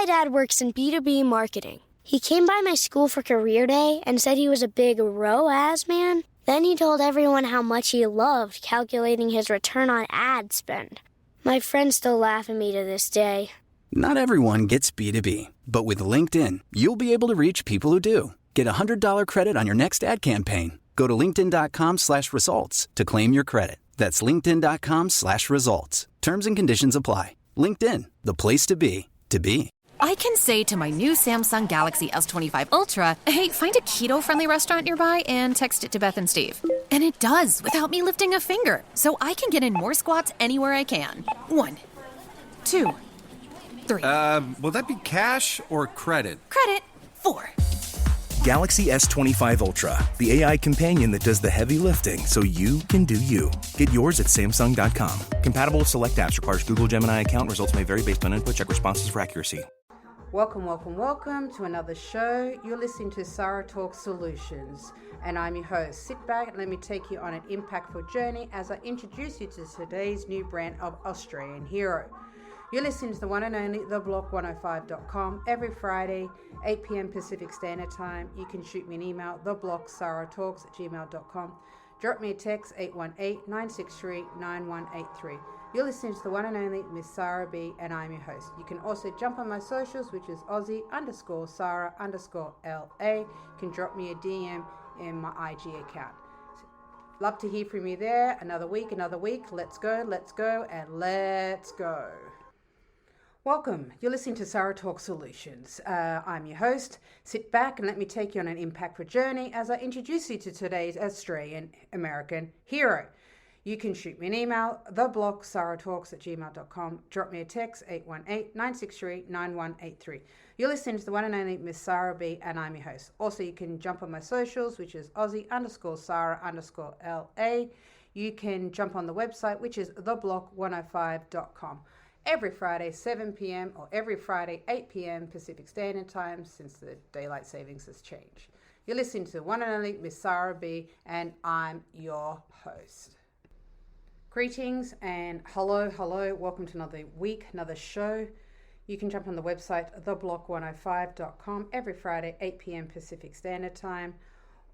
My dad works in B2B marketing. He came by my school for career day and said he was a big ROAS man. Then he told everyone how much he loved calculating his return on ad spend. My friends still laugh at me to this day. Not everyone gets B2B, but with LinkedIn, you'll be able to reach people who do. Get a $100 credit on your next ad campaign. Go to linkedin.com/results to claim your credit. That's linkedin.com/results. Terms and conditions apply. LinkedIn, the place to be, to be. I can say to my new Samsung Galaxy S25 Ultra, hey, find a keto-friendly restaurant nearby and text it to Beth and Steve. And it does, without me lifting a finger. So I can get in more squats anywhere I can. 1, 2, 3. Will that be cash or credit? Credit. 4. Galaxy S25 Ultra, the AI companion that does the heavy lifting so you can do you. Get yours at Samsung.com. Compatible with select apps. Requires Google Gemini account. Results may vary based on input. Check responses for accuracy. Welcome to another show. You're listening to Sarah Talk Solutions, and I'm your host. Sit back and let me take you on an impactful journey as I introduce you to today's new brand of Australian hero. You're listening to the one and only theblock105.com every Friday, 8 p.m. Pacific Standard Time. You can shoot me an email, theblocksarahtalks@gmail.com. Drop me a text, 818-963-9183. You're listening to the one and only Miss Sarah B, and I'm your host. You can also jump on my socials, which is Aussie_Sarah_LA. You can drop me a DM in my IG account. Love to hear from you there. Another week. Let's go, and let's go. Welcome. You're listening to Sarah Talk Solutions. I'm your host. Sit back and let me take you on an impactful journey as I introduce you to today's Australian American hero. You can shoot me an email, theblocksarahtalks@gmail.com. Drop me a text, 818-963-9183. You're listening to the one and only Miss Sarah B, and I'm your host. Also, you can jump on my socials, which is Aussie_Sarah_LA. You can jump on the website, which is theblock105.com. Every Friday, 7 p.m. or every Friday, 8 p.m. Pacific Standard Time since the daylight savings has changed. You're listening to the one and only Miss Sarah B, and I'm your host. Greetings and hello. Welcome to another week, another show. You can jump on the website, theblock105.com, every Friday, 8 p.m. Pacific Standard Time.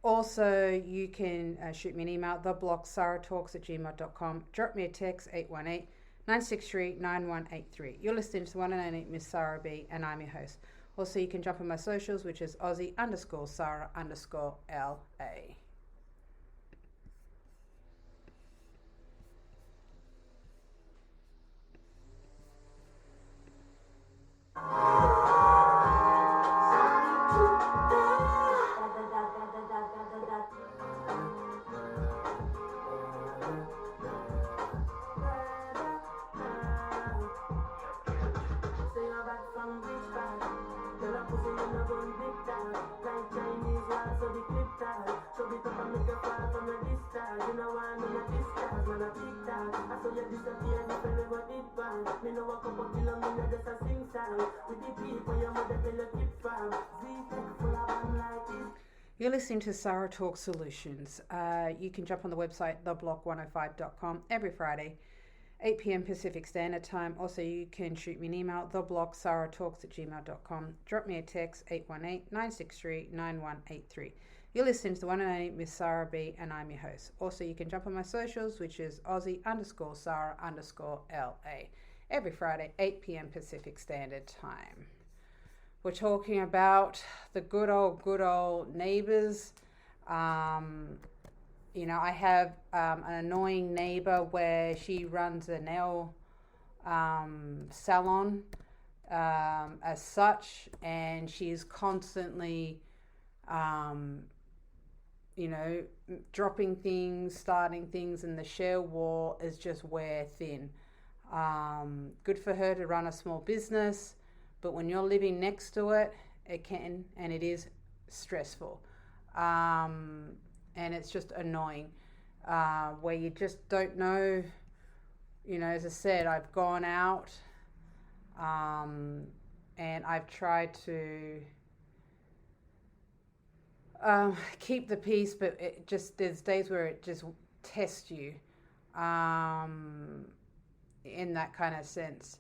Also, you can shoot me an email, theblocksarahtalks@gmail.com. Drop me a text, 818-963-9183. You're listening to the one and only Miss Sarah B, and I'm your host. Also, you can jump on my socials, which is Aussie_Sarah_LA. You're listening to Sarah Talk Solutions. You can jump on the website, theblock105.com, every Friday, 8 p.m. Pacific Standard Time. Also, you can shoot me an email, theblocksarahtalks@gmail.com. Drop me a text, 818-963-9183. You're listening to the one and only Miss Sarah B, and I'm your host. Also, you can jump on my socials, which is Aussie_Sarah_LA, every Friday, 8 p.m. Pacific Standard Time. We're talking about the good old neighbors. I have an annoying neighbor where she runs a nail salon as such, and she's constantly, dropping things, starting things, and the share wall is just wear thin. Good for her to run a small business, but when you're living next to it, it can and it is stressful. And it's just annoying, where you just don't know, as I said, I've gone out, and I've tried to keep the peace, but there's days where it just tests you, in that kind of sense.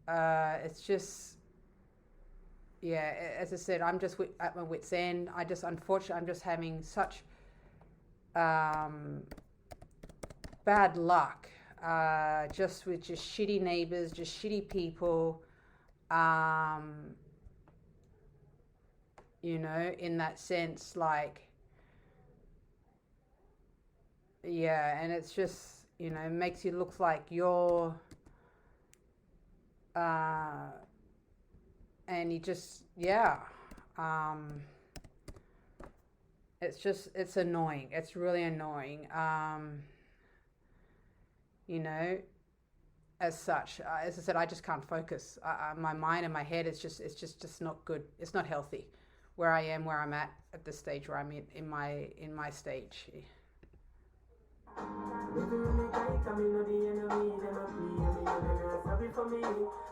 It's just, yeah, as I said, I'm just at my wit's end. Unfortunately, I'm just having such bad luck, just with just shitty neighbors, just shitty people, you know, in that sense, like, yeah, and it's just, you know, makes you look like you're, and you just, yeah, it's annoying. It's really annoying. You know, as such, as I said, I just can't focus. My mind and my head is just not good. It's not healthy. Where I am, where I'm at the stage where I'm in my stage.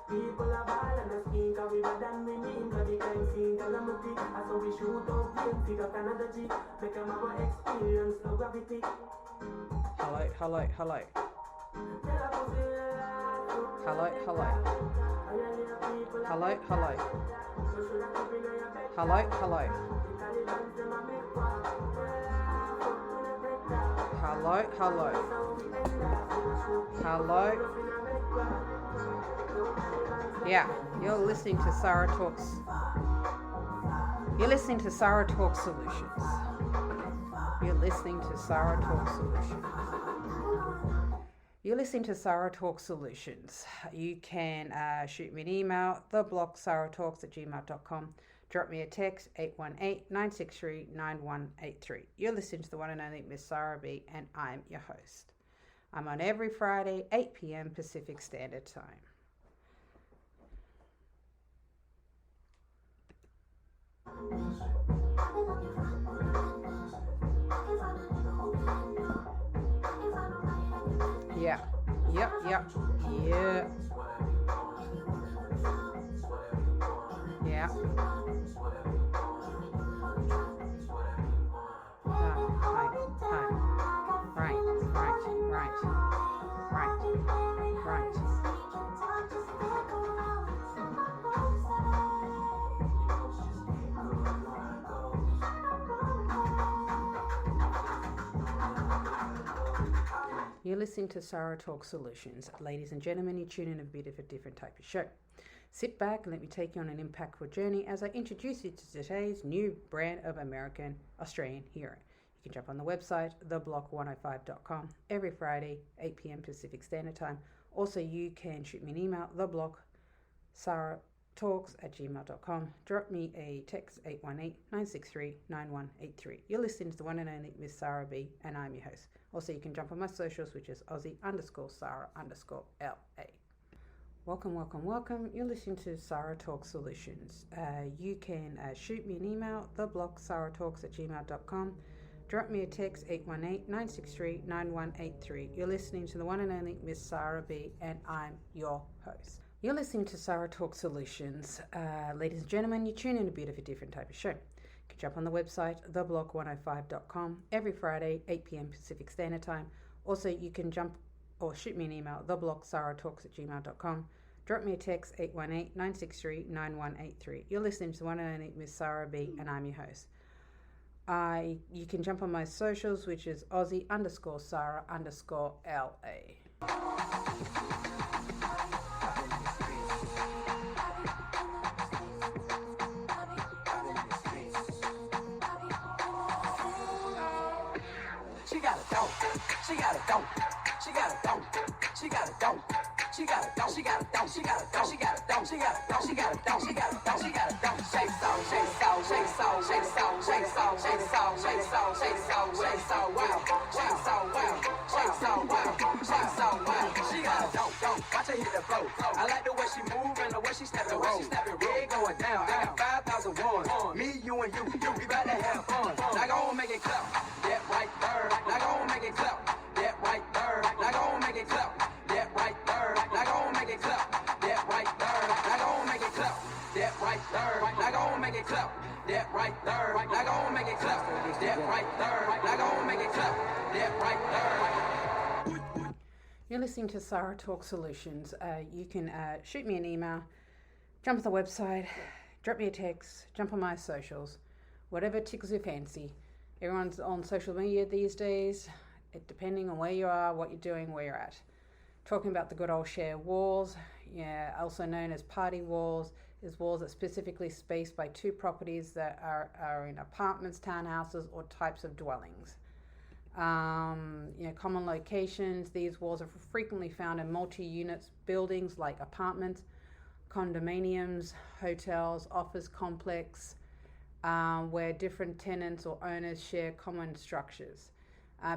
People are ball and a skin can we bad than we mean. Cause the crime scene calamity. I saw we shoot up game figure Canada G. Make them have a experience, no gravity. Hello. Hello. Hello. Hello. Hello. Hello. Hello. Hello. Hello. Hello. Yeah, you're listening to Sarah Talks. You're listening to Sarah Talk Solutions. You're listening to Sarah Talk Solutions. You're listening to Sarah Talk Solutions. You can shoot me an email, theblogsarahtalks@gmail.com. Drop me a text, 818-963-9183. You're listening to the one and only Miss Sarah B, and I'm your host. I'm on every Friday, 8 p.m. Pacific Standard Time. Yeah. Yep. Yeah. Yeah. Right. You're listening to Sarah Talk Solutions. Ladies and gentlemen, you tune in a bit of a different type of show. Sit back and let me take you on an impactful journey as I introduce you to today's new brand of Australian hero. You can jump on the website, theblock105.com, every Friday, 8 p.m. Pacific Standard Time. Also, you can shoot me an email, theblogsarahtalks@gmail.com. Drop me a text, 818-963-9183. You're listening to the one and only Miss Sarah B, and I'm your host. Also, you can jump on my socials, which is Aussie_Sarah_LA. Welcome. You're listening to Sarah Talk Solutions. You can shoot me an email, theblogsarahtalks@gmail.com. Drop me a text, 818-963-9183. You're listening to the one and only Miss Sarah B, and I'm your host. You're listening to Sarah Talk Solutions. Ladies and gentlemen, you tune in a bit of a different type of show. You can jump on the website, theblock105.com, every Friday, 8 p.m. Pacific Standard Time. Also, you can jump or shoot me an email, theblogsarahtalks@gmail.com. Drop me a text, 818-963-9183. You're listening to the one and only Miss Sarah B, and I'm your host. You can jump on my socials, which is Aussie_Sarah_LA. She got a dope. She got a dope. She got a dope. She got a dope. She got a dope. She got a dope. She got a dope. She got a dope. She got a dope. She got a dope. She got a dope. She got a dope. Shake so, shake so, shake so, shake so, shake so, shake so, shake so, shake so, shake so, wow, shake so, wow, shake so, wow, shake so, wow. She got a dope, dope. Watch her hit the flow. I like the way she move and the way she snap and roll. Yeah, going down. I got 5,001. Me, you, and you. We about to have fun. Now go make it clap. That right there. Now go make it clap. That right there. Now go make it clap. That right there. Now go make it clap. That right there. Now go make it clap. That right there. Now go make it clap. That right there. Now go make it clap. That right there. Now go make it clap. That right there. You're listening to Sarah Talk Solutions. You can shoot me an email, jump on the website, drop me a text, jump on my socials, whatever tickles your fancy. Everyone's on social media these days, depending on where you are, what you're doing, where you're at. Talking about the good old share walls, also known as party walls, is walls that specifically spaced by two properties that are in apartments, townhouses, or types of dwellings. Common locations, these walls are frequently found in multi-units buildings like apartments, condominiums, hotels, office complex, where different tenants or owners share common structures.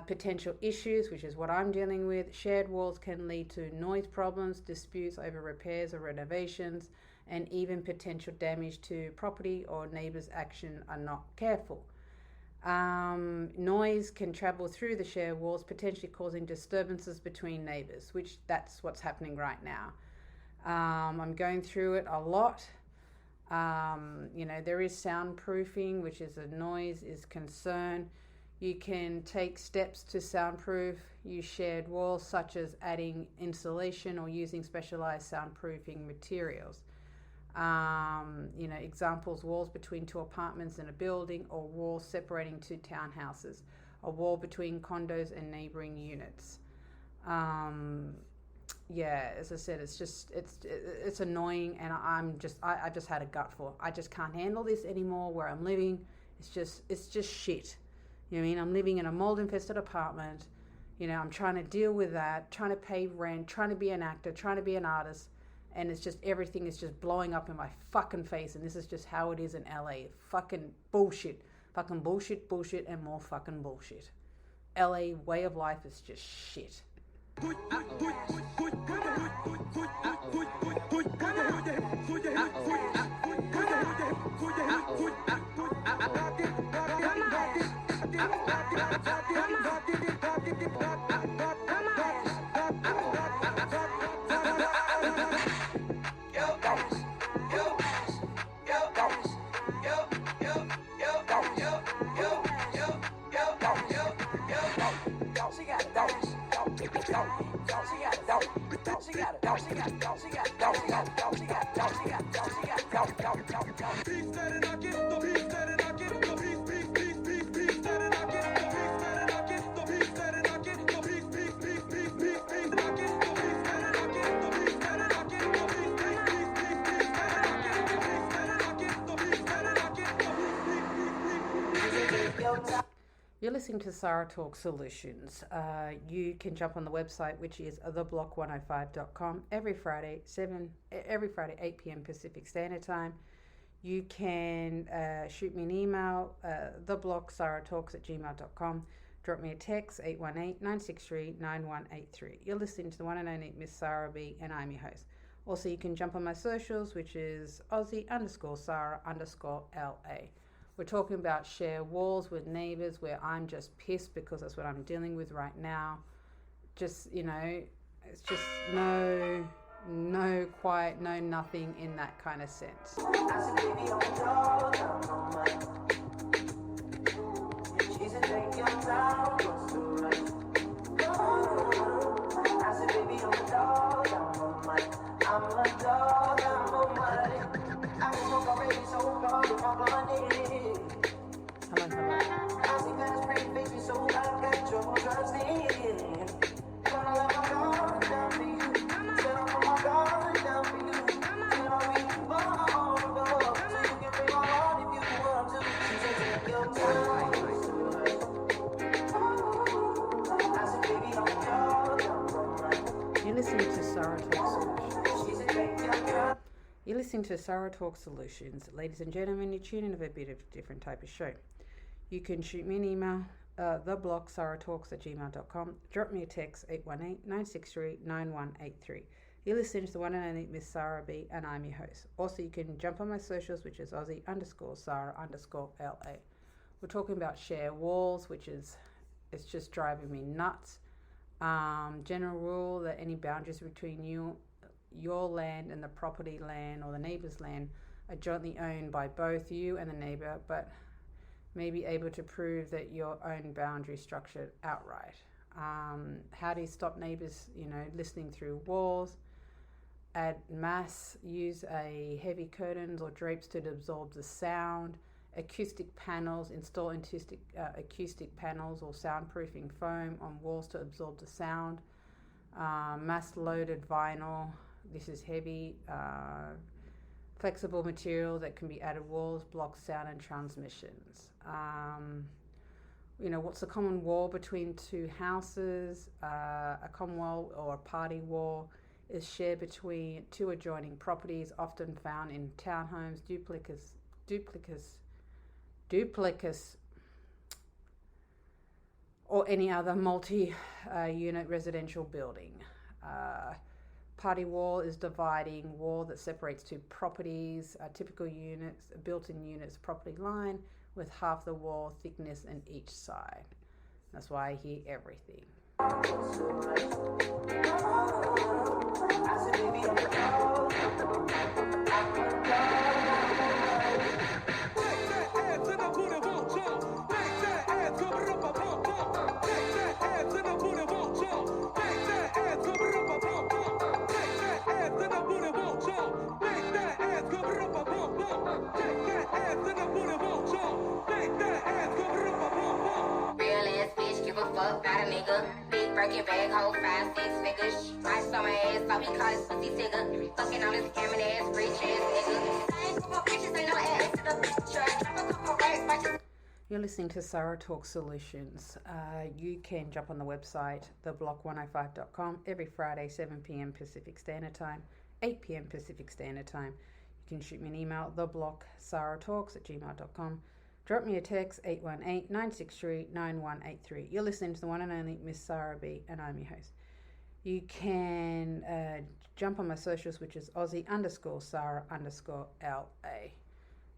Potential issues, which is what I'm dealing with. Shared walls can lead to noise problems, disputes over repairs or renovations, and even potential damage to property or neighbors' action are not careful. Noise can travel through the shared walls, potentially causing disturbances between neighbors, which that's what's happening right now. I'm going through it a lot. There is soundproofing, which is a noise is concern. You can take steps to soundproof your shared walls, such as adding insulation or using specialized soundproofing materials. Examples: walls between two apartments in a building, or walls separating two townhouses, a wall between condos and neighboring units. As I said, it's annoying, and I just had a gutful. I just can't handle this anymore where I'm living. It's just shit. You know what I mean? I'm living in a mold-infested apartment. I'm trying to deal with that, trying to pay rent, trying to be an actor, trying to be an artist, and it's just everything is just blowing up in my fucking face, and this is just how it is in LA. Fucking bullshit. Fucking bullshit, and more fucking bullshit. LA way of life is just shit. You're listening to Sarah Talk Solutions. You can jump on the website, which is theblock105.com, every Friday 8 p.m. Pacific Standard Time. You can shoot me an email, theblocksarahtalks@gmail.com. Drop me a text, 818-963-9183. You're listening to the one and only Miss Sarah B, and I'm your host. Also, you can jump on my socials, which is Aussie_Sarah_LA. We're talking about share walls with neighbors, where I'm just pissed because that's what I'm dealing with right now. It's just no quiet, no nothing in that kind of sense. You're listening to Sarah Talk Solutions. Ladies and gentlemen, you're tuning to a bit of a different type of show. You can shoot me an email, theblocksarahtalks@gmail.com. Drop me a text, 818-963-9183. You're listening to the one and only Miss Sarah B, and I'm your host. Also, you can jump on my socials, which is Aussie_Sarah_LA. We're talking about share walls, it's just driving me nuts. General rule that any boundaries between your land and the property land or the neighbor's land are jointly owned by both you and the neighbor, but may be able to prove that your own boundary structured outright. How do you stop neighbors, listening through walls? add mass, use a heavy curtains or drapes to absorb the sound. Acoustic panels, install acoustic panels or soundproofing foam on walls to absorb the sound. Mass loaded vinyl, this is heavy. Flexible material that can be added walls, block sound and transmissions. What's the common wall between two houses? A common wall or a party wall is shared between two adjoining properties, often found in townhomes, duplexes, or any other multi-unit residential building. Party wall is dividing wall that separates two properties. Typical units, built-in units, property line with half the wall thickness on each side. That's why I hear everything. Big Birkin bag, hold 5, 6 figures. Rice on my ass, so he call his pussy tigger. Fucking on his scamming ass, rich ass nigga. I ain't got my bitches, ain't no ass to the picture. Drop a couple racks, righteous. You're listening to Sarah Talk Solutions. You can jump on the website, theblock105.com, every Friday, 7 p.m. Pacific Standard Time, 8 p.m. Pacific Standard Time. You can shoot me an email, theblocksarahtalks@gmail.com. Drop me a text, 818-963-9183. You're listening to the one and only Miss Sarah B, and I'm your host. You can jump on my socials, which is Aussie_Sarah_LA.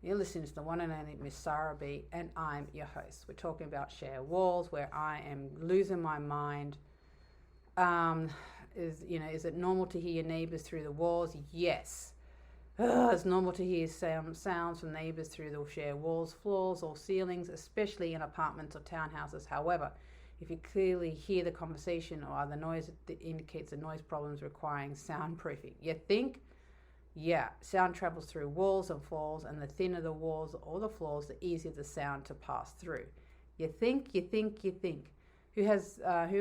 You're listening to the one and only Miss Sarah B, and I'm your host. We're talking about share walls, where I am losing my mind. Is it normal to hear your neighbours through the walls? Yes. It's normal to hear sounds from neighbours through the shared walls, floors, or ceilings, especially in apartments or townhouses. However, if you clearly hear the conversation or other noise, it indicates the noise problems requiring soundproofing. You think? Yeah, sound travels through walls and floors, and the thinner the walls or the floors, the easier the sound to pass through. You think. Who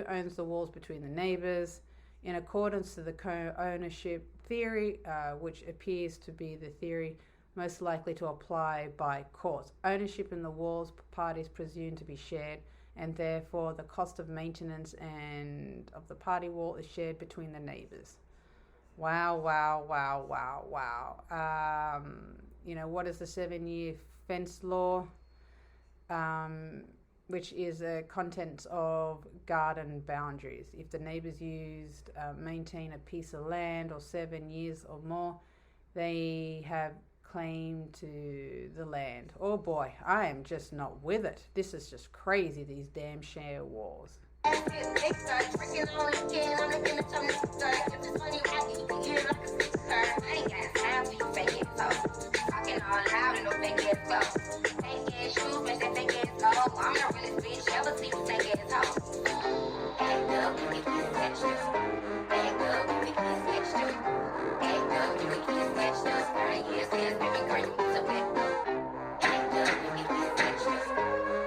owns the walls between the neighbours? In accordance to the co-ownership theory, which appears to be the theory most likely to apply by courts, ownership in the walls parties presumed to be shared, and therefore the cost of maintenance and of the party wall is shared between the neighbours. Wow. What is the 7-year fence law? Which is the contents of garden boundaries. If the neighbours maintain a piece of land or 7 years or more, they have claim to the land. Oh boy, I am just not with it. This is just crazy, these damn share wars. I'm not really bitch, ever see you take it as hoe. Act up, you can get snatched up. Act up, you can get snatched up. Act up, you can get snatched up. 30 years since, baby girl, you need to back up. Act up, you can get snatched up.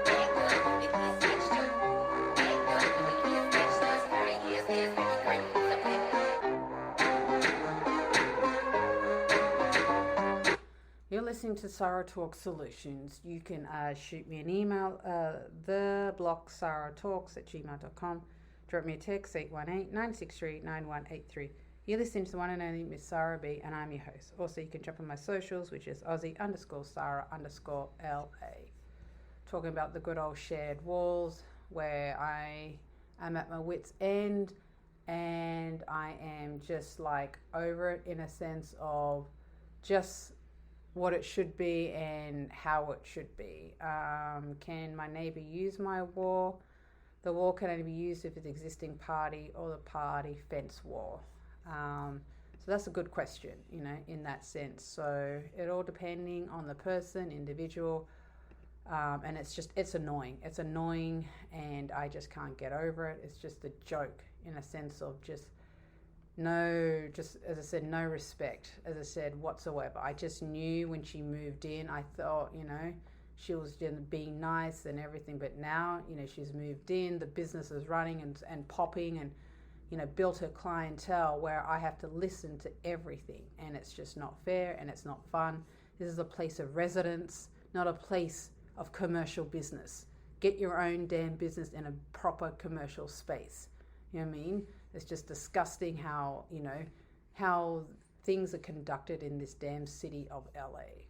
Act up, you can get snatched up. Act up, you can get snatched up. 30 years since, baby girl, you need to back up. You're listening to Sarah Talk Solutions. You can shoot me an email, theblocksarahtalks@gmail.com. Drop me a text, 818-963-9183. You're listening to the one and only Miss Sarah B, and I'm your host. Also, you can jump on my socials, which is Aussie_Sarah_LA. Talking about the good old shared walls, where I am at my wit's end, and I am just like over it in a sense of just what it should be and how it should be. Can my neighbour use my wall? The wall can only be used if it's existing party or the party fence wall. So that's a good question, in that sense. So it all depending on the person, individual, and it's annoying. It's annoying, and I just can't get over it. It's just a joke in a sense of just no, just as I said, no respect, as I said, whatsoever. I just knew when she moved in, I thought, you know, she was just being nice and everything, but now, you know, she's moved in, the business is running and popping, and, you know, built her clientele where I have to listen to everything, and it's just not fair and it's not fun. This is a place of residence, not a place of commercial business. Get your own damn business in a proper commercial space. You know what I mean? It's just disgusting how, you know, how things are conducted in this damn city of LA.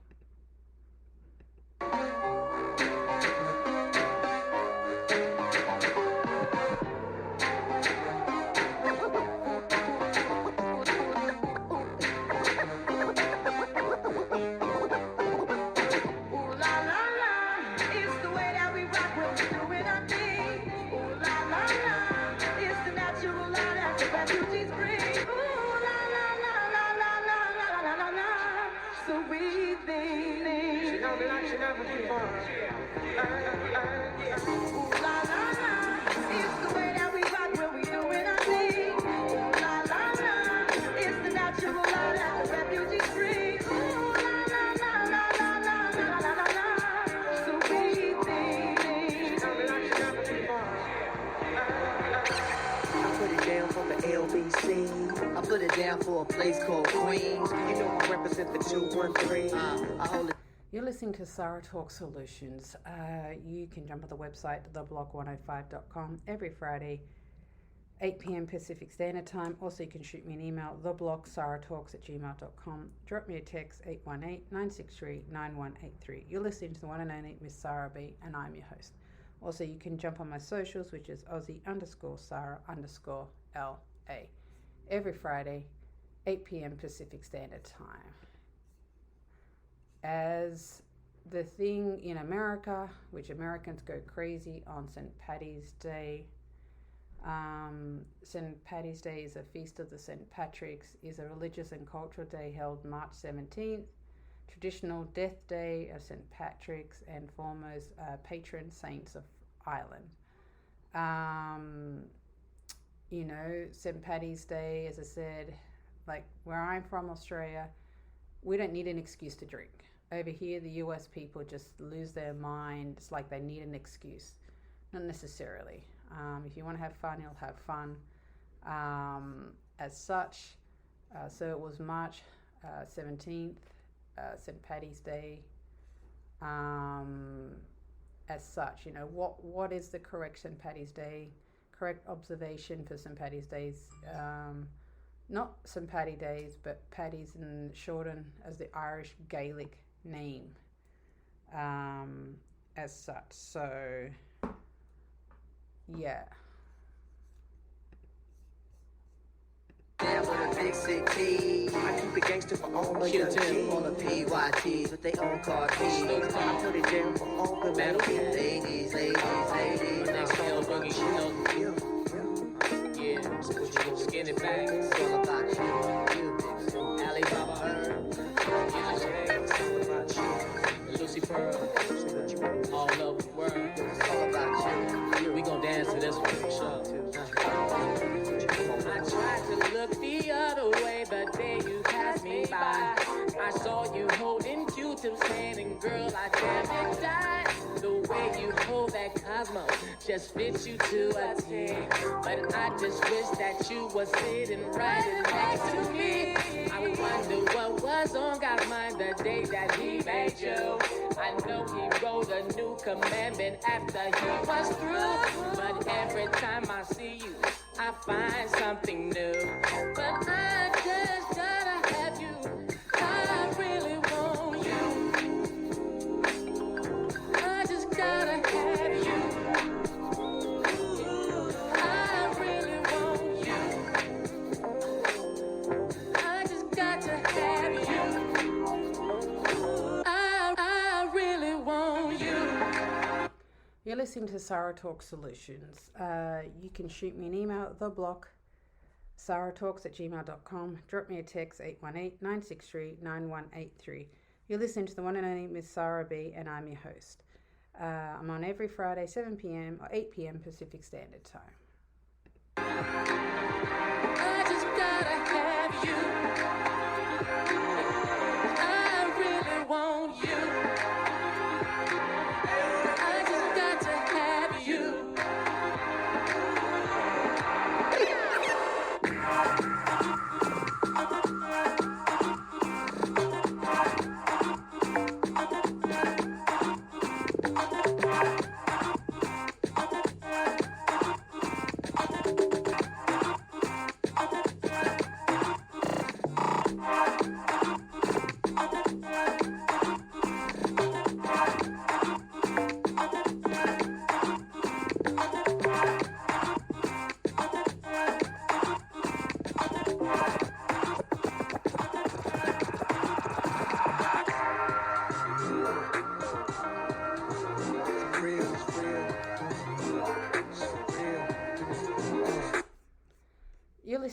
I put it down for a place called Queens. You know I represent the 213. I hold it. You're listening to Sarah Talk Solutions. You can jump on the website, theblock105.com, every Friday, 8 p.m. Pacific Standard Time. Also, you can shoot me an email, theblocksarahtalks@gmail.com. Drop me a text, 818-963-9183. You're listening to the one and only Miss Sarah B, and I'm your host. Also, you can jump on my socials, which is Aussie_Sarah_LA. Every Friday, 8 p.m. Pacific Standard Time. As the thing in America, which Americans go crazy on St. Paddy's Day. St. Paddy's Day is a feast of the St. Patrick's, is a religious and cultural day held March 17th. Traditional death day of St. Patrick's and foremost patron saints of Ireland. You know, St. Paddy's Day, as I said, like where I'm from, Australia, we don't need an excuse to drink. Over here, the US people just lose their mind. It's like they need an excuse. Not necessarily. If you want to have fun, you'll have fun. As such, so it was March 17th, St. Paddy's Day. As such, you know, what is the correct St. Paddy's Day? Correct observation for St. Paddy's Days, not St. Paddy Days, but Paddy's and shortened as the Irish Gaelic name, as such. So, yeah. Down with a big city. I keep it gangster for all the young kids. All the PYTs with their own car keys. I put it down for all the ladies. Skinny bang, it's all about you. Alibaba Herb, it's all about you. Lucy Pearl, all over the world, it's all about you. We gon' dance to this one for sure. I tried to look the other way the day you passed me by. I saw you holding Q-Tip's hand, and girl, I damn it died. The way you hold that Cosmo just fits you to a T. But I just wish that you were sitting right next to me. I wonder what was on God's mind the day that he made you. I know he wrote a new commandment after he was through. But every time I see you, I find something new. But I just gotta have you. I really want you. I just gotta have you. I really want you. I just got to have you. I really want you. You're listening to Sarah Talk Solutions. You can shoot me an email at theblocksarahtalks@gmail.com. Drop me a text, 818-963-9183. You're listening to the one and only Miss Sarah B, and I'm your host. I'm on every Friday, 7 p.m. or 8 p.m. Pacific Standard Time. I just gotta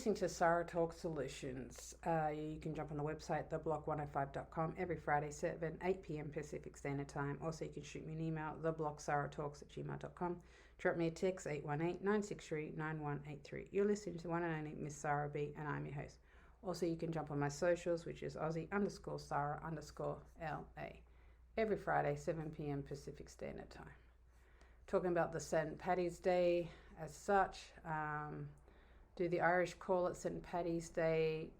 listening to Sarah Talk Solutions. You can jump on the website, theblock105.com, every Friday, 8 p.m. Pacific Standard Time. Also, you can shoot me an email, theblocksarahtalks@gmail.com. Drop me a text, 818-963-9183. You're listening to the one and only Miss Sarah B, and I'm your host. Also, you can jump on my socials, which is Aussie_Sarah_LA. Every Friday, 7 p.m. Pacific Standard Time. Talking about the St. Paddy's Day as such. Do the Irish call it St. Paddy's Day?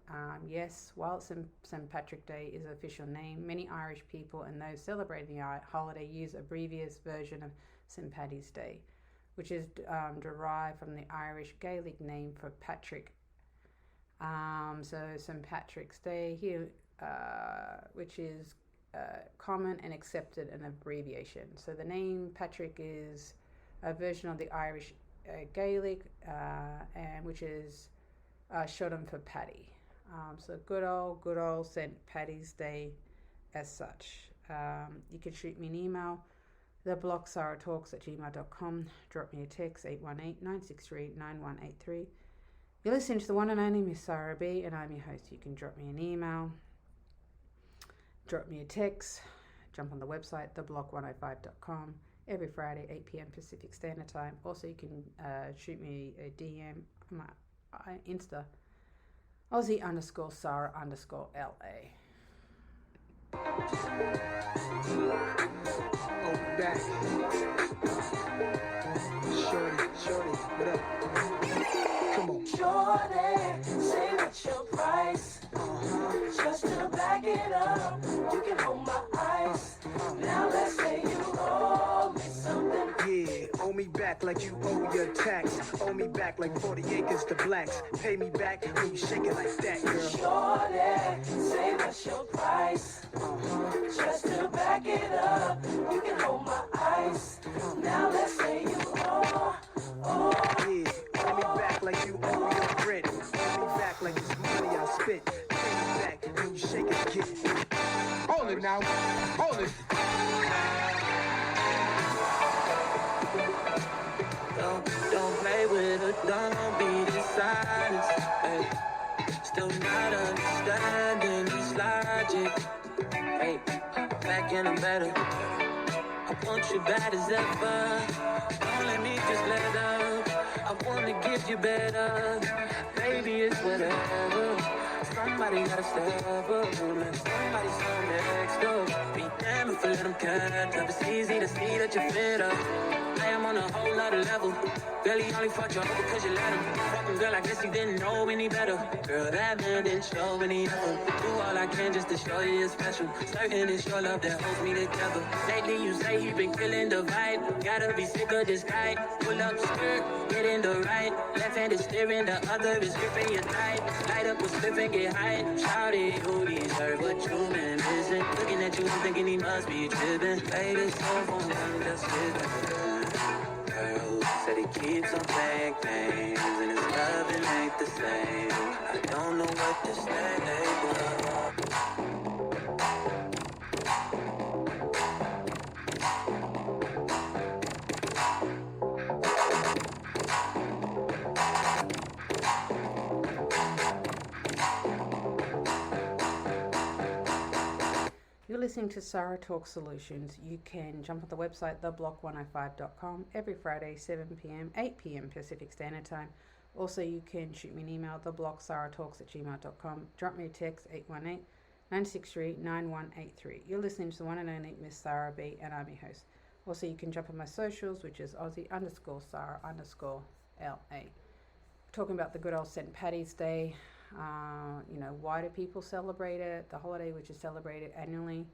Yes, while St. Patrick Day is an official name, many Irish people and those celebrating the holiday use a abbreviated version of St. Paddy's Day, which is derived from the Irish Gaelic name for Patrick. So St. Patrick's Day here, which is common and accepted an abbreviation. So the name Patrick is a version of the Irish Gaelic, and which is shortened for Paddy. So good old St. Paddy's Day as such. You can shoot me an email, theblocksarahtalks@gmail.com. Drop me a text, 818-963-9183. You're listening to the one and only Miss Sarah B, and I'm your host. You can drop me an email, drop me a text, jump on the website, theblock105.com. Every Friday, 8 p.m. Pacific Standard Time. Also, you can shoot me a DM on my Insta, Aussie_Sarah_LA. Oh, back. Shorty, what up? Come on. Shorty, say what's your price? Just to back it up, you can hold my ice. Now let's say you owe me something. Yeah, owe me back like you owe your tax. Owe me back like 40 acres to blacks. Pay me back when you shake it like that, girl. Shorty, say what's your price? Just to back it up, you can hold my ice. Now let's say you owe. Yeah, owe me back like you owe your rent. Owe me back like it's money I spent. Pay me back when you shake it again. Hold it now, hold it. Don't play with her, don't be dishonest. Hey. Still not understanding this logic. Hey, back and I'm better. I want you bad as ever. Don't let me just let up. I wanna give you better. Baby, it's whatever. Somebody gotta step up. Somebody stand next up. Be damn if I let them catch up. It's easy to see that you're fit up. I am on a whole nother level. Barely only fucked you over because you let him. Fucking girl, I guess you didn't know any better. Girl, that man didn't show any effort. Do all I can just to show you you're special. Certain it's your love that holds me together. Lately you say you been feeling the vibe. Gotta be sick of this guy. Pull up skirt, get in the right. Left hand is steering, the other is gripping your thigh. Light up with slip and get high. Shout it, you deserve what you been missing. Looking at you, I'm thinking he must be tripping. Baby, so fun, just sitting. Girl said he keeps on playing games and his loving ain't the same. I don't know what to say, but You're listening to Sarah Talk Solutions. You can jump on the website, theblock105.com, every Friday, 7 p.m., 8 p.m. Pacific Standard Time. Also, you can shoot me an email, theblocksarahtalks@gmail.com. Drop me a text, 818-963-9183. You're listening to the one and only Miss Sarah B, and I'm your host. Also, you can jump on my socials, which is Aussie_Sarah_LA. Talking about the good old St. Paddy's Day. Why do people celebrate it? The holiday, which is celebrated annually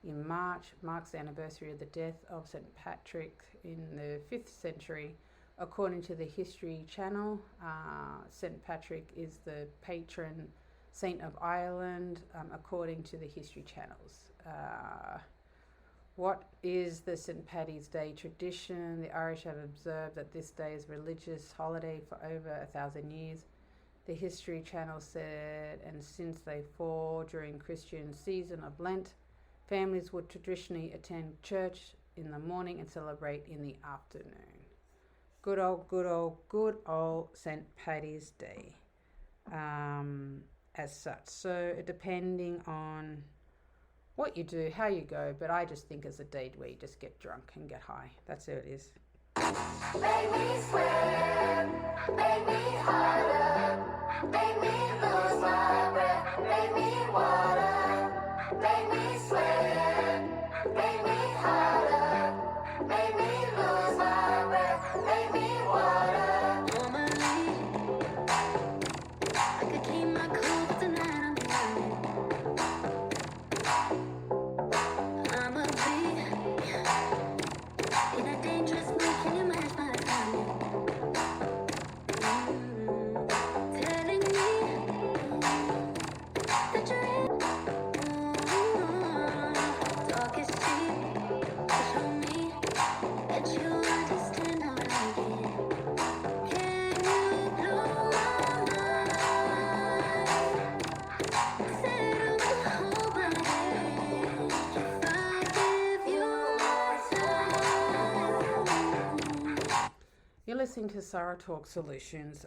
in March, marks the anniversary of the death of St. Patrick in the 5th century. According to the History Channel, St. Patrick is the patron saint of Ireland, according to the History Channels. What is the St. Paddy's Day tradition? The Irish have observed that this day is a religious holiday for over 1,000 years. The History Channel said, and since they fall during Christian season of Lent, families would traditionally attend church in the morning and celebrate in the afternoon. Good old St. Paddy's Day. as such. So depending on what you do, how you go, but I just think it's a day where you just get drunk and get high. That's how it is. Make me sweat, make me harder, make me lose my breath, make me water, make me sweat, make me harder, make me lose my breath, make me water. Normally, I could keep my cool, but tonight I'm a bee in a dangerous mood. Can you match my body? Telling me that you're in. Talk is cheap. Show me that you understand how I get. Can you blow my mind? Settle the whole body. If I give you my time. You're listening to Sarah Talk Solutions.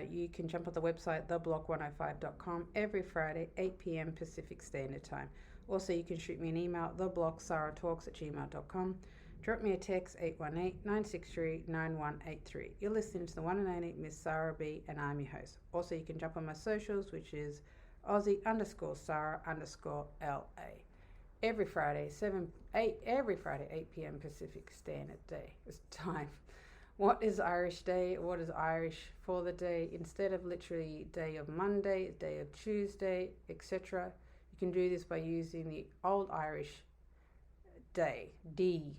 You can jump on the website theblock105.com every Friday, 8 p.m. Pacific Standard Time. Also, you can shoot me an email, theblocksarahtalks@gmail.com. Drop me a text, 818-963-9183. You're listening to the one and only Miss Sarah B, and I'm your host. Also, you can jump on my socials, which is Aussie_Sarah_LA. Every Friday, 8 p.m. Pacific Standard Time. What is Irish Day? What is Irish for the day? Instead of literally day of Monday, day of Tuesday, etc., you can do this by using the Old Irish day, D.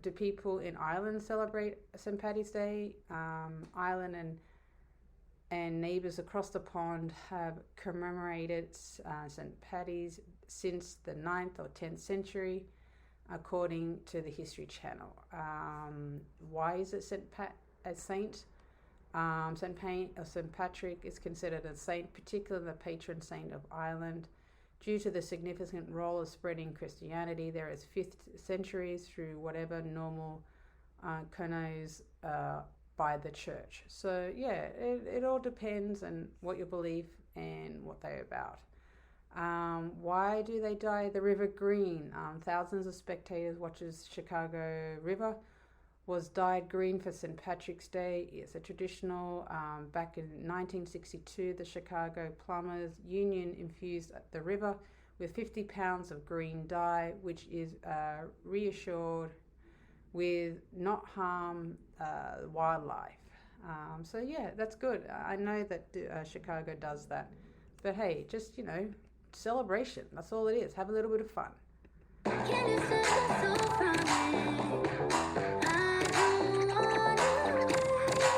Do people in Ireland celebrate St. Paddy's Day? Ireland and neighbours across the pond have commemorated St. Paddy's since the 9th or 10th century, according to the History Channel. Why is it St. Patrick is considered a saint, particularly the patron saint of Ireland, due to the significant role of spreading Christianity. There is 5th centuries through whatever normal konos by the church. So yeah, it all depends on what you believe and what they're about. Why do they dye the river green? Thousands of spectators watches Chicago River was dyed green for St. Patrick's Day. It's a traditional, back in 1962, the Chicago Plumbers Union infused the river with 50 pounds of green dye, which is reassured with not harm wildlife. So yeah, that's good. I know that Chicago does that. But hey, just, celebration. That's all it is. Have a little bit of fun. Can you set my soul from me? I don't want to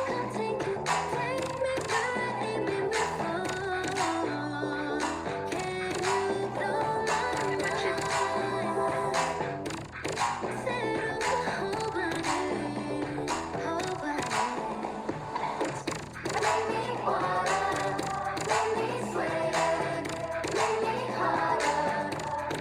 come take me where ain't been before. Can you blow my mind? Settle the whole body. Make me water, make me sweat, make me harder,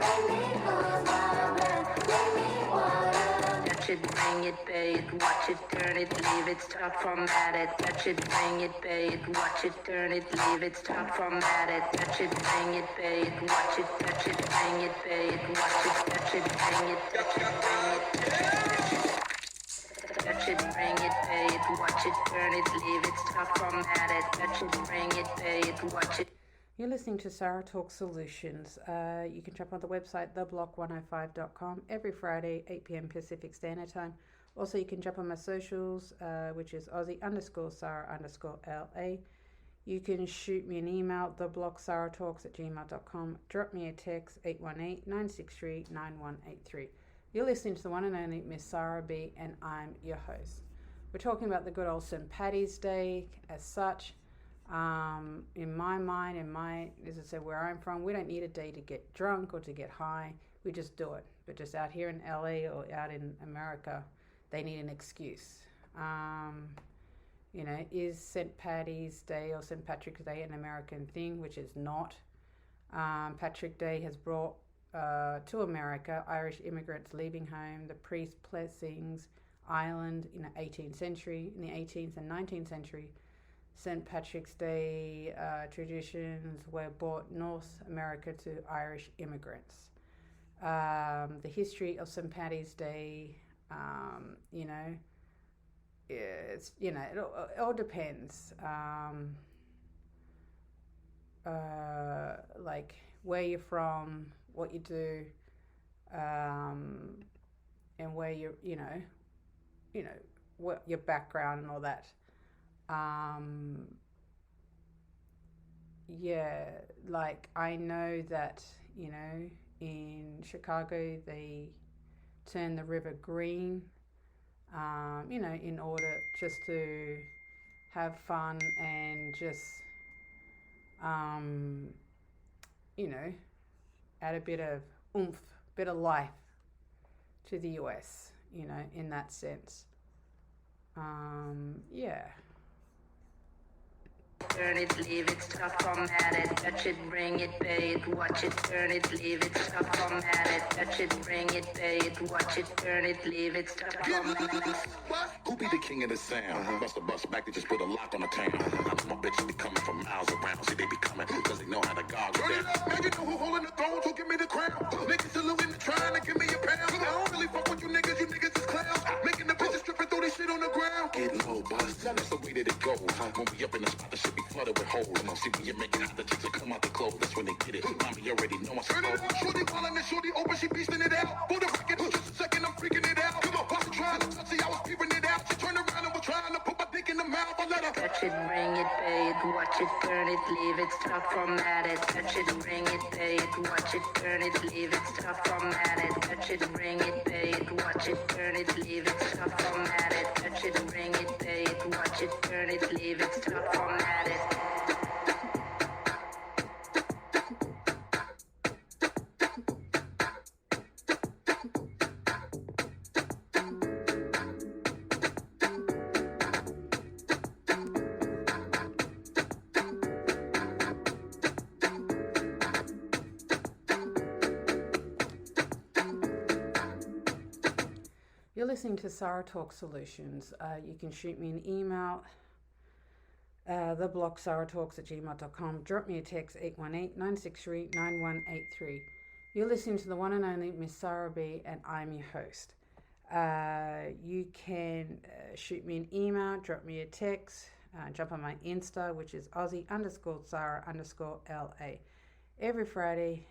make me lose my breath, make me water. Touch it, bring it, pay it, watch it, turn it, leave it, start format it. Touch it, bring it, pay it, watch it, turn it, leave it, start format it. Touch it, bring it, pay it, watch it, touch it, bring it, pay it, watch it, touch it, bring it, touch it, bring it, touch it, bring it, pay it, watch it, turn it, leave it, start format it. Touch it, bring it, pay it, watch it. You're listening to Sarah Talk Solutions. You can jump on the website, theblock105.com, every Friday, 8 p.m. Pacific Standard Time. Also, you can jump on my socials, which is Aussie_Sarah_LA. You can shoot me an email, theblocksarahtalks@gmail.com. Drop me a text, 818-963-9183. You're listening to the one and only Miss Sarah B, and I'm your host. We're talking about the good old St. Paddy's Day as such. In my mind, as I said, where I'm from, we don't need a day to get drunk or to get high. We just do it. But just out here in LA or out in America, they need an excuse. Is St. Paddy's Day or St. Patrick's Day an American thing, which is not. Patrick Day has brought to America Irish immigrants leaving home, the priest blessings Ireland in the 18th century. In the 18th and 19th century, St. Patrick's Day traditions were brought North America to Irish immigrants. The history of St. Paddy's Day, it's, it all depends. Like where you're from, what you do, and where what your background and all that. Like I know that, in Chicago they turn the river green, in order just to have fun and just, add a bit of oomph, bit of life to the US, in that sense. Turn it, leave it, stop, format it, touch it, bring it, pay it, watch it, turn it, leave it, stop, format it, touch it, bring it, pay it, watch it, turn it, leave it, stop, format it. Who be the king of the sound? Bust a bus back, they just put a lock on the town. My bitches be coming from miles around. See, they be coming because they know how to gog with that. Man, you know who holding the throne, so give me the crown. Niggas saluting, trying to give me a pound. I don't really fuck with you niggas is clowns. Making the bitches strip and throw this shit on the ground. Get low, bust. That's the way that it goes. When we up in the spot, the shit be flooded with holes. And I'll see when you're making out the chicks that come out the clothes. That's when they get it. Mommy already know I'm Turn it up, shorty wildin' and shorty open, she beastin' it out. For the record, just a second, I'm freaking it out. Come on, boss, trying to touch it, I was peeping it out. She turned around and was trying to put my dick in the mouth. I let her touch it, bring it, pay it, watch it, turn it, leave it, stop, format it, touch it, bring it, pay it, watch it, turn it, leave it, stop, format it, touch it, bring it, pay it, watch it, turn it, leave it, stop, format it, touch it, bring it, pay it, watch it, turn it, leave it, stop, format it. You're listening to Sarah Talk Solutions. You can shoot me an email, theblogsaratalks@gmail.com. Drop me a text, 818-963-9183. You're listening to the one and only Miss Sarah B, and I'm your host. You can shoot me an email, drop me a text, jump on my Insta, which is Aussie_Sarah_LA. Every Friday,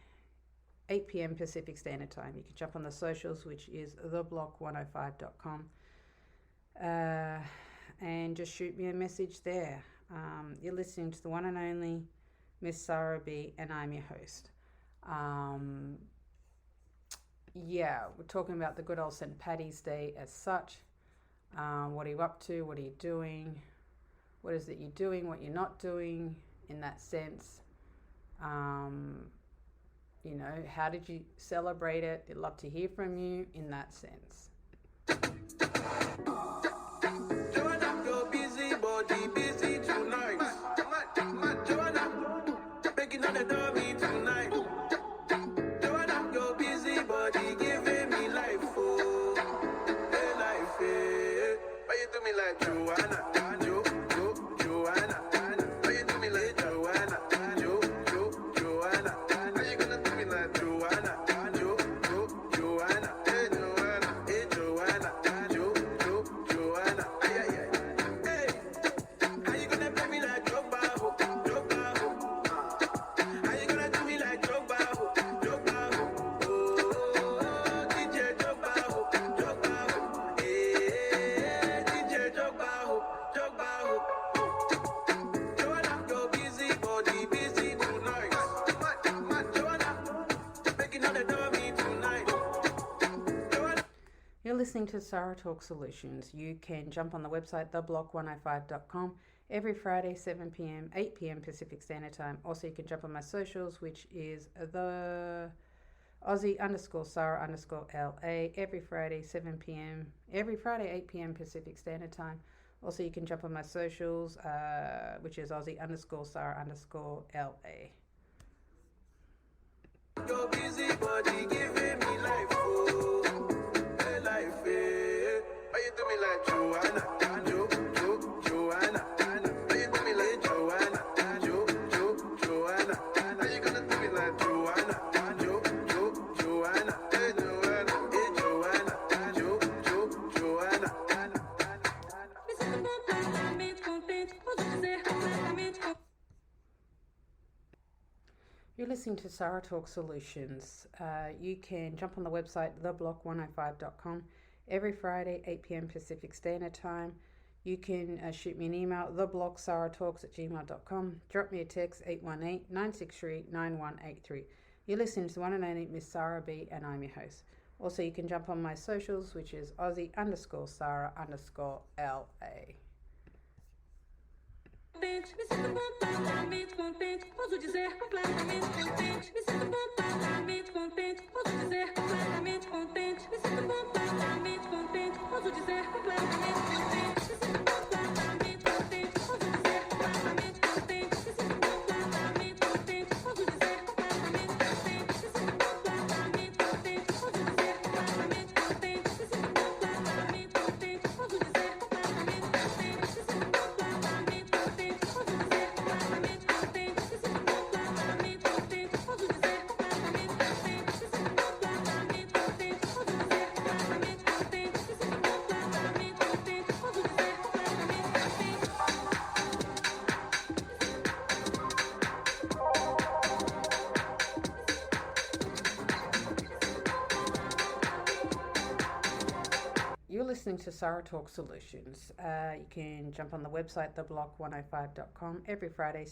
8 p.m. Pacific Standard Time. You can jump on the socials, which is theblock105.com, and just shoot me a message there. You're listening to the one and only Miss Sarah B, and I'm your host. We're talking about the good old St. Paddy's Day as such. What are you up to? What are you doing? What is it you're doing? What you're not doing in that sense? How did you celebrate it? I'd love to hear from you in that sense. Joanna, your busy body busy tonight. Joanna, making on the dummy tonight. Joanna, your busy body giving me life, oh, hey life, hey. Why you do me like Joanna? Joanna. Why you do me like Joanna? Joanna. How you gonna do me like Joanna? Joanna. Hey Joanna. Hey Joanna. Joanna. Hey. How you gonna play me like Drogba? How you gonna do me like Drogba? Oh, DJ Drogba. Hey, DJ Drogba. Joanna, your busy body busy tonight. Joanna, making all the dummy tonight. Joanna. You're listening to Sarah Talk Solutions. You can jump on the website, theblock105.com, every Friday, 7 p.m., 8 p.m. Pacific Standard Time. Also, you can jump on my socials, which is the Aussie_Sarah_LA, every Friday, 7 p.m., every Friday, 8 p.m. Pacific Standard Time. Also, you can jump on my socials, which is Aussie_Sarah_LA. Your busy body giving me life, oh, hey life, hey. Why you do me like Joanna? Joanna. Why you do me listening to Sarah Talk Solutions. You can jump on the website theblock105.com every Friday, 8 p.m. Pacific Standard Time. You can shoot me an email, theblocksarahtalks@gmail.com. Drop me a text, 818-963-9183. You're listening to the one and only Miss Sarah B, and I'm your host. Also, you can jump on my socials, which is Aussie_Sarah_LA. Me sinto completamente contente, posso dizer completamente contente. Me sinto completamente contente, posso dizer completamente contente. Me sinto completamente contente, posso dizer completamente contente. Me sinto completamente contente, posso dizer completamente contente. Me sinto completamente contente, posso dizer completamente contente. Me sinto completamente contente, posso dizer completamente contente. Me sinto completamente contente, posso dizer completamente contente. Me sinto completamente contente. You're listening to Sarah Talk Solutions. You can jump on the website, theblock105.com, every Friday,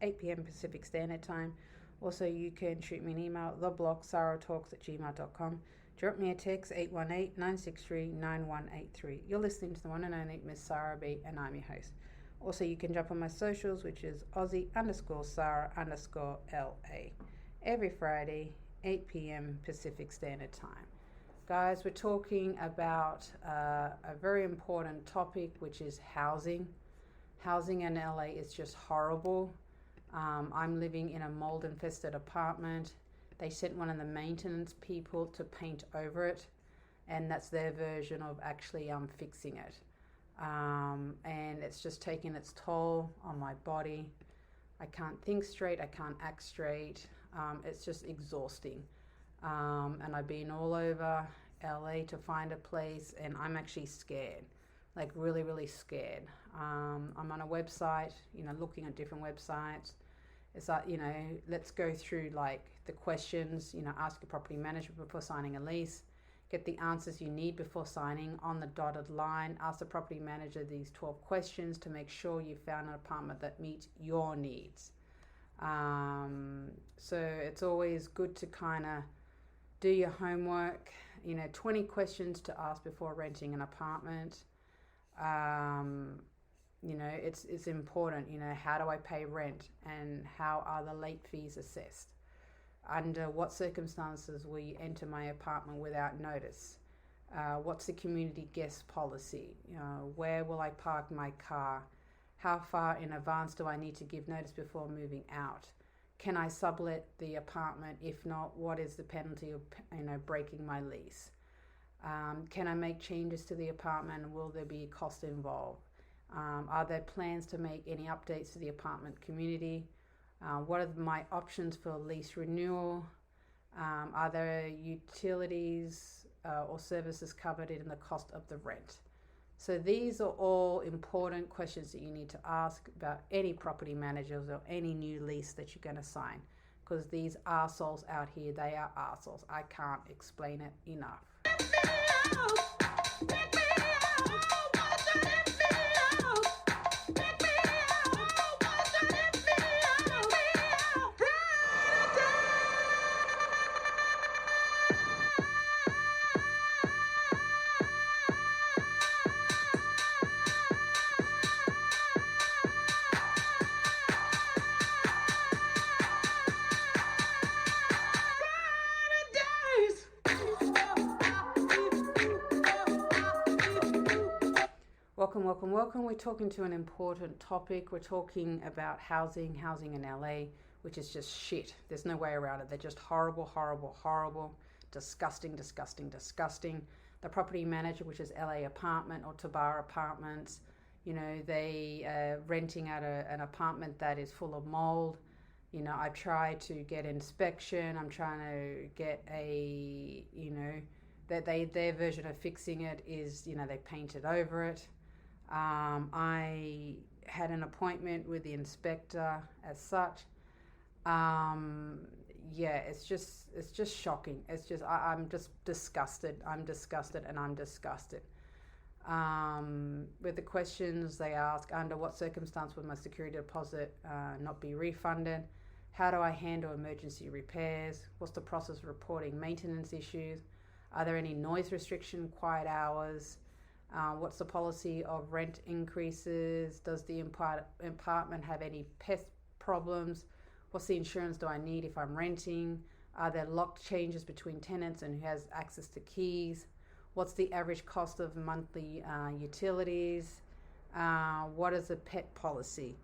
8 p.m. Pacific Standard Time. Also, you can shoot me an email, theblocksarahtalks@gmail.com. Drop me a text, 818-963-9183. You're listening to the one and only Miss Sarah B, and I'm your host. Also, you can jump on my socials, which is Aussie_Sarah_LA, every Friday, 8 p.m. Pacific Standard Time. Guys, we're talking about a very important topic, which is housing. Housing in LA is just horrible. I'm living in a mold-infested apartment. They sent one of the maintenance people to paint over it, and that's their version of actually fixing it. And it's just taking its toll on my body. I can't think straight. I can't act straight. It's just exhausting. And I've been all over LA to find a place, and I'm actually scared, like really, really scared. I'm on a website, looking at different websites. It's like, let's go through like the questions, ask your property manager before signing a lease, get the answers you need before signing on the dotted line, ask the property manager these 12 questions to make sure you found an apartment that meets your needs. So it's always good to kind of do your homework, 20 questions to ask before renting an apartment. It's important, how do I pay rent and how are the late fees assessed? Under what circumstances will you enter my apartment without notice? What's the community guest policy? Where will I park my car? How far in advance do I need to give notice before moving out? Can I sublet the apartment? If not, what is the penalty of breaking my lease? Can I make changes to the apartment? Will there be a cost involved? Are there plans to make any updates to the apartment community? What are my options for lease renewal? Are there utilities or services covered in the cost of the rent? So these are all important questions that you need to ask about any property managers or any new lease that you're going to sign, because these arseholes out here, they are arseholes. I can't explain it enough. Welcome. We're talking to an important topic. We're talking about housing in LA, which is just shit. There's no way around it. They're just horrible. Disgusting. The property manager, which is LA Apartment or Tabara Apartments, they renting out an apartment that is full of mold. I try to get inspection. I'm trying to get their version of fixing it is, they painted over it. I had an appointment with the inspector as such. yeah, it's just shocking. It's just I'm just disgusted. I'm disgusted. With the questions they ask: under what circumstance would my security deposit not be refunded? How do I handle emergency repairs? What's the process of reporting maintenance issues? Are there any noise restriction, quiet hours? What's the policy of rent increases? Does the apartment have any pest problems? What's the insurance do I need if I'm renting? Are there locked changes between tenants and who has access to keys? What's the average cost of monthly utilities? What is the pet policy?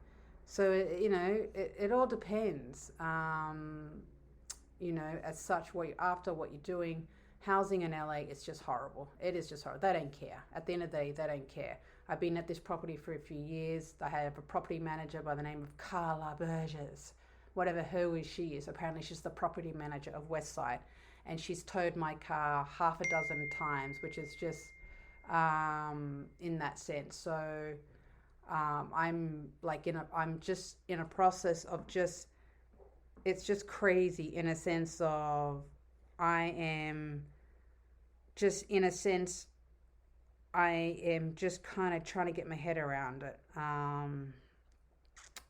So, it all depends, as such, after what you're doing. Housing in LA is just horrible. It is just horrible. They don't care. At the end of the day, they don't care. I've been at this property for a few years. I have a property manager by the name of Carla Burgess. Whatever she is. Apparently she's the property manager of Westside. And she's towed my car half a dozen times, which is just in that sense. So I'm just in a process of it's just crazy in a sense of I am just kind of trying to get my head around it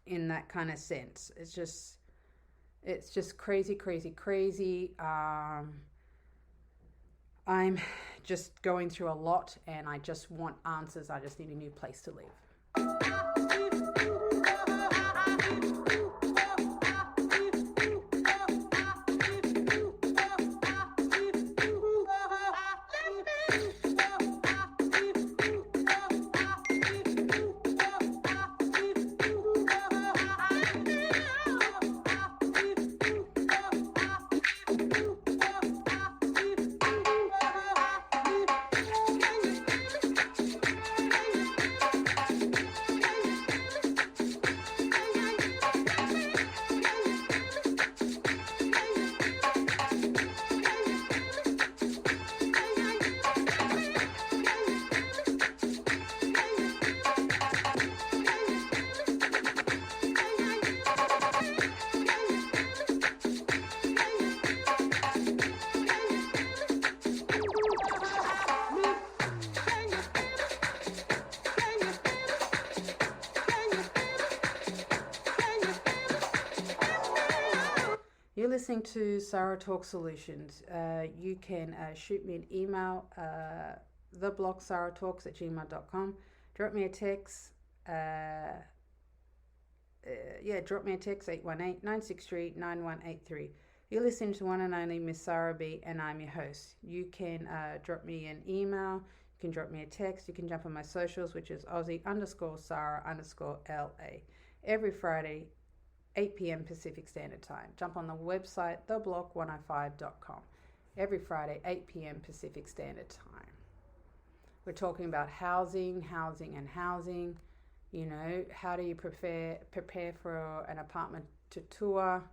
in that kind of sense. It's just crazy. I'm just going through a lot and I just want answers. I just need a new place to live. You're listening to Sarah Talk Solutions. You can shoot me an email, theblogsarahtalks@gmail.com. Drop me a text. Drop me a text, 818-963-9183. You're listening to one and only Miss Sarah B, and I'm your host. You can drop me an email. You can drop me a text. You can jump on my socials, which is Aussie_Sarah_LA. Every Friday, 8 p.m. Pacific Standard Time. Jump on the website, theblock105.com. Every Friday, 8 p.m. Pacific Standard Time. We're talking about housing. You know, how do you prepare for an apartment to tour?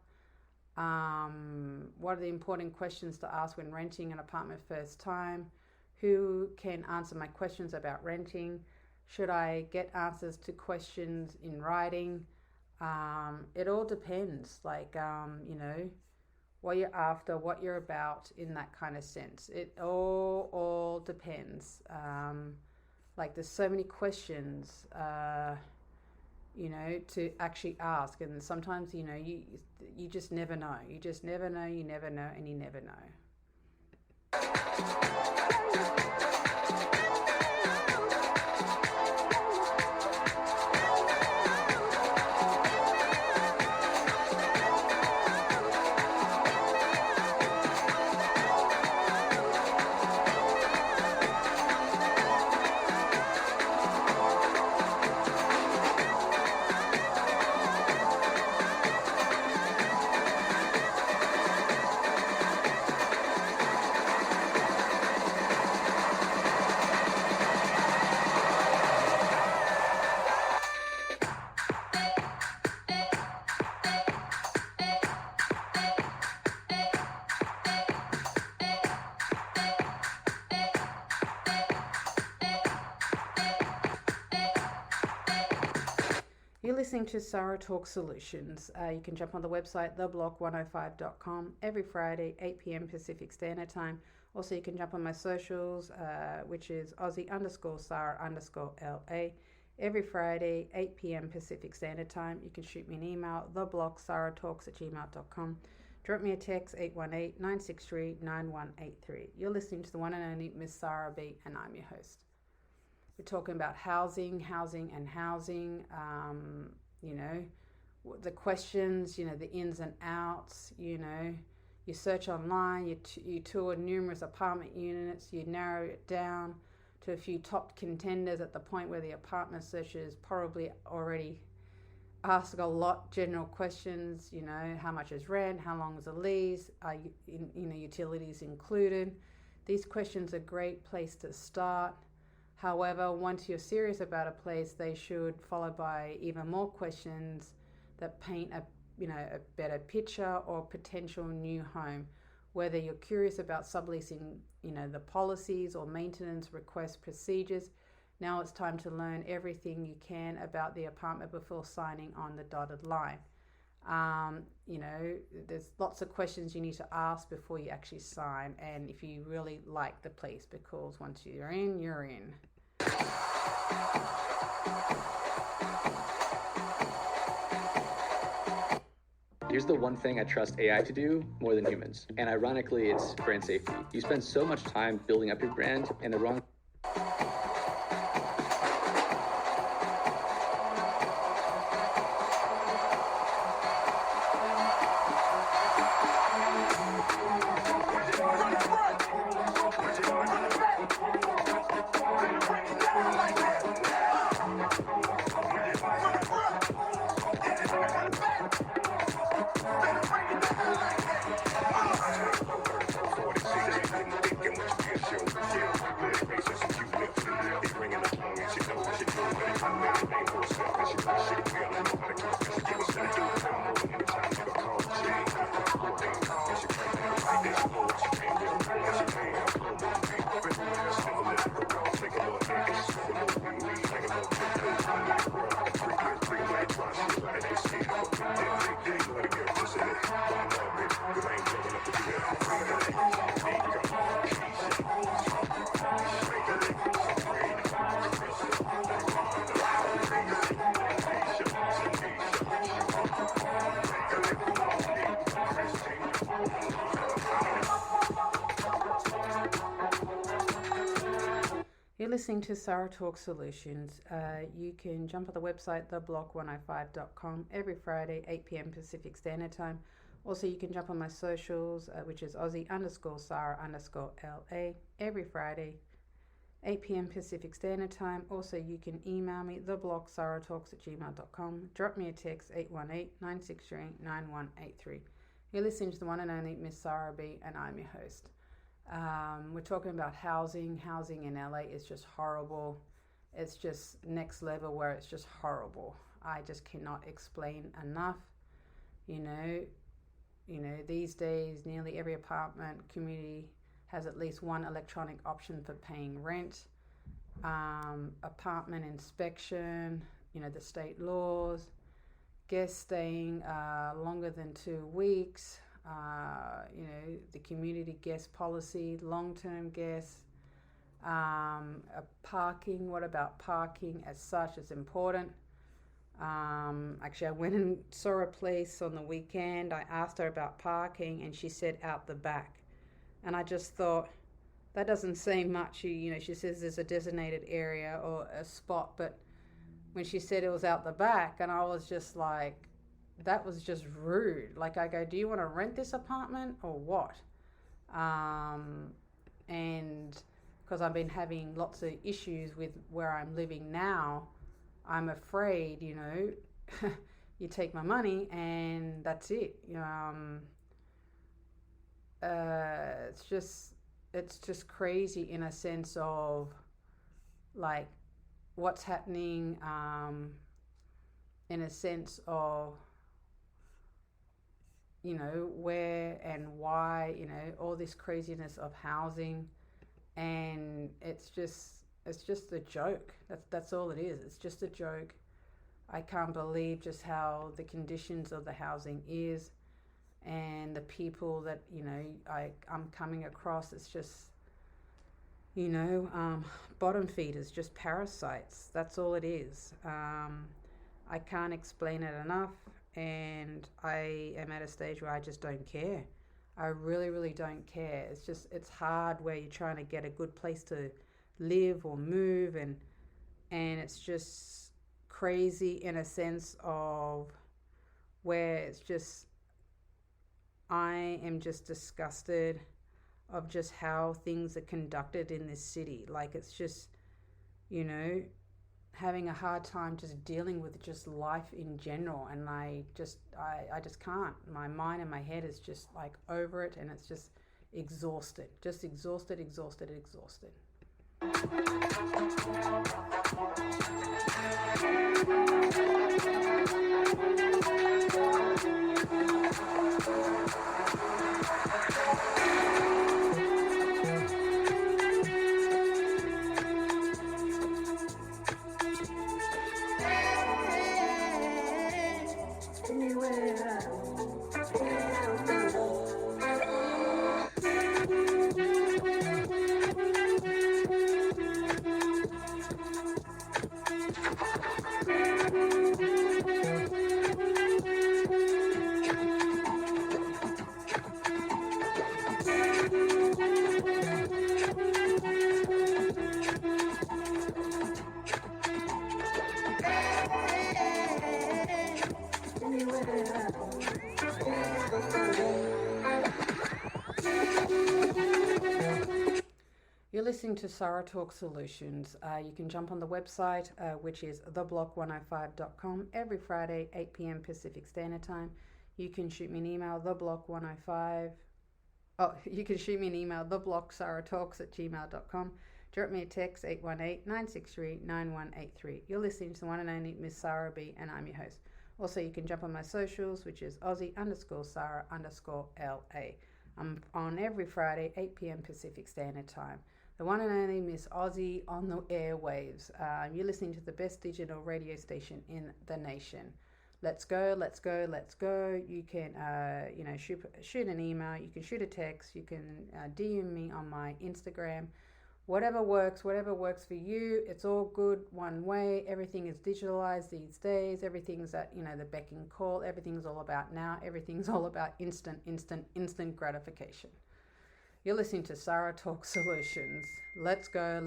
What are the important questions to ask when renting an apartment first time? Who can answer my questions about renting? Should I get answers to questions in writing? It all depends, what you're after, what you're about in that kind of sense. It all depends. There's so many questions, to actually ask. And sometimes, you just never know. You just never know, you never know, and you never know. You're listening to Sarah Talk Solutions. You can jump on the website, theblock105.com, every Friday, 8 p.m. Pacific Standard Time. Also, you can jump on my socials, which is Aussie_Sarah_LA. Every Friday, 8 p.m. Pacific Standard Time. You can shoot me an email, theblocksarahtalks@gmail.com. Drop me a text, 818-963-9183. You're listening to the one and only Miss Sarah B, and I'm your host. We're talking about housing. You know, the questions, you know, the ins and outs, you know. You search online, you tour numerous apartment units, you narrow it down to a few top contenders at the point where the apartment searchers probably already ask a lot general questions, you know, how much is rent, how long is the lease, are utilities included. These questions are a great place to start. However, once you're serious about a place, they should follow by even more questions that paint a better picture or potential new home. Whether you're curious about subleasing, you know, the policies or maintenance request procedures, now it's time to learn everything you can about the apartment before signing on the dotted line. You know, there's lots of questions you need to ask before you actually sign, and if you really like the place, because once you're in, you're in. Here's the one thing I trust AI to do more than humans. And ironically, it's brand safety. You spend so much time building up your brand, and the wrong You're listening to Sarah Talk Solutions. You can jump on the website, theblock105.com, every Friday, 8 p.m. Pacific Standard Time. Also, you can jump on my socials, which is Aussie_Sarah_LA, every Friday, 8 p.m. Pacific Standard Time. Also, you can email me, theblocksarahtalks@gmail.com. Drop me a text, 818-963-9183. You're listening to the one and only Miss Sarah B, and I'm your host. We're talking about housing. Housing in LA is just horrible. It's just next level where it's just horrible. I just cannot explain enough. You know, these days nearly every apartment community has at least one electronic option for paying rent. Apartment inspection, you know, the state laws, guests staying longer than 2 weeks. You know, the community guest policy, long-term guests, parking. What about parking as such? It's important. Actually, I went and saw a place on the weekend. I asked her about parking, and she said out the back. And I just thought, that doesn't say much. You know, she says there's a designated area or a spot, but when she said it was out the back, and I was just like, that was just rude. Like, I go, do you want to rent this apartment or what? And because I've been having lots of issues with where I'm living now, I'm afraid, you know, you take my money and that's it. It's just crazy in a sense of like what's happening, in a sense of, you know, where and why, you know, all this craziness of housing, and it's just a joke. That's all it is. It's just a joke. I can't believe just how the conditions of the housing is, and the people that, you know, I'm coming across. It's just, you know, bottom feeders, just parasites. That's all it is. I can't explain it enough, and I am at a stage where I just don't care. I really, really don't care. It's hard where you're trying to get a good place to live or move, and it's just crazy in a sense of where it's just, I am just disgusted of just how things are conducted in this city. Like, it's just, you know, having a hard time just dealing with just life in general, and I just can't. My mind and my head is just like over it, and it's just exhausted. You're listening to Sarah Talk Solutions. You can jump on the website, which is theblock105.com, every Friday, 8 p.m. Pacific Standard Time. You can shoot me an email, theblock105. Oh, you can shoot me an email, theblocksarahtalks@gmail.com. Drop me a text, 818-963-9183. You're listening to the one and only Miss Sarah B, and I'm your host. Also, you can jump on my socials, which is Aussie_Sarah_LA. I'm on every Friday, 8 p.m. Pacific Standard Time. The one and only Miss Aussie on the airwaves. You're listening to the best digital radio station in the nation. Let's go. You can, shoot an email. You can shoot a text. You can DM me on my Instagram. Whatever works for you. It's all good one way. Everything is digitalized these days. Everything's at, the beck and call. Everything's all about now. Everything's all about instant gratification. You're listening to Sarah Talk Solutions. Let's go.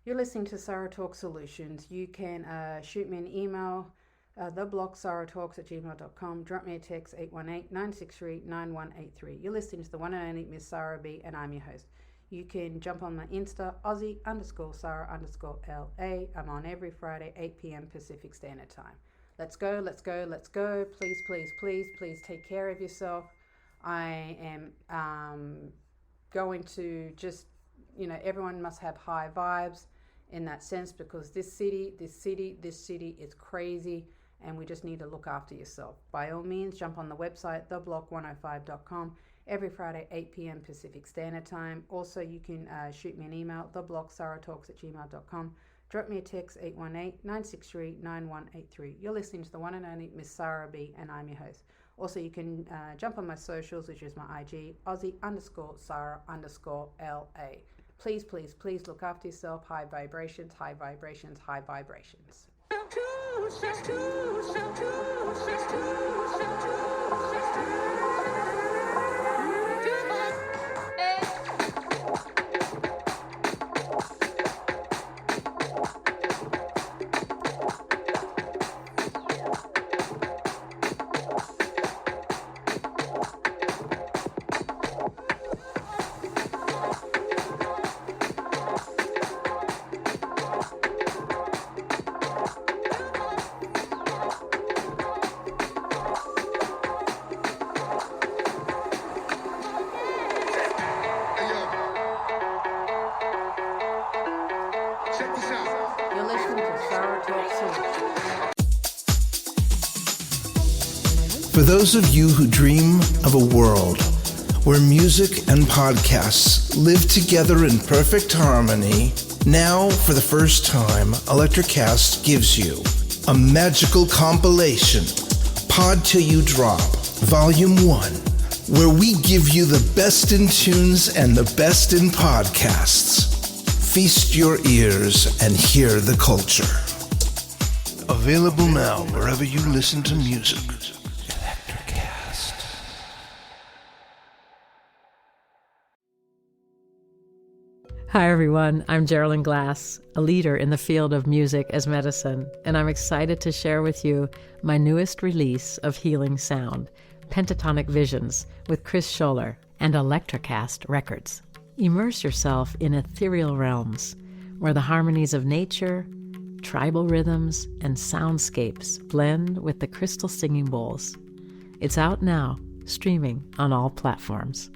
You're listening to Sarah Talk Solutions. You can shoot me an email, theblocksarahtalks@gmail.com. Drop me a text, 818-963-9183. You're listening to the one and only Miss Sarah B, and I'm your host. You can jump on my Insta, Aussie_Sarah_LA. I'm on every Friday, 8 p.m. Pacific Standard Time. Let's go. Please take care of yourself. I am going to just, everyone must have high vibes in that sense, because this city is crazy, and we just need to look after yourself. By all means, jump on the website, theblock105.com, every Friday, 8 p.m. Pacific Standard Time. Also, you can shoot me an email, theblocksarahtalks@gmail.com. Drop me a text, 818-963-9183. You're listening to the one and only Miss Sarah B, and I'm your host. Also, you can jump on my socials, which is my IG, Aussie_Sarah_LA. Please look after yourself. High vibrations. For those of you who dream of a world where music and podcasts live together in perfect harmony, now, for the first time, Electrocast gives you a magical compilation, Pod Till You Drop, Volume 1, where we give you the best in tunes and the best in podcasts. Feast your ears and hear the culture. Available now wherever you listen to music. Electrocast. Hi everyone, I'm Geraldine Glass, a leader in the field of music as medicine, and I'm excited to share with you my newest release of healing sound, Pentatonic Visions, with Chris Scholler and Electrocast Records. Immerse yourself in ethereal realms where the harmonies of nature, tribal rhythms, and soundscapes blend with the crystal singing bowls. It's out now, streaming on all platforms.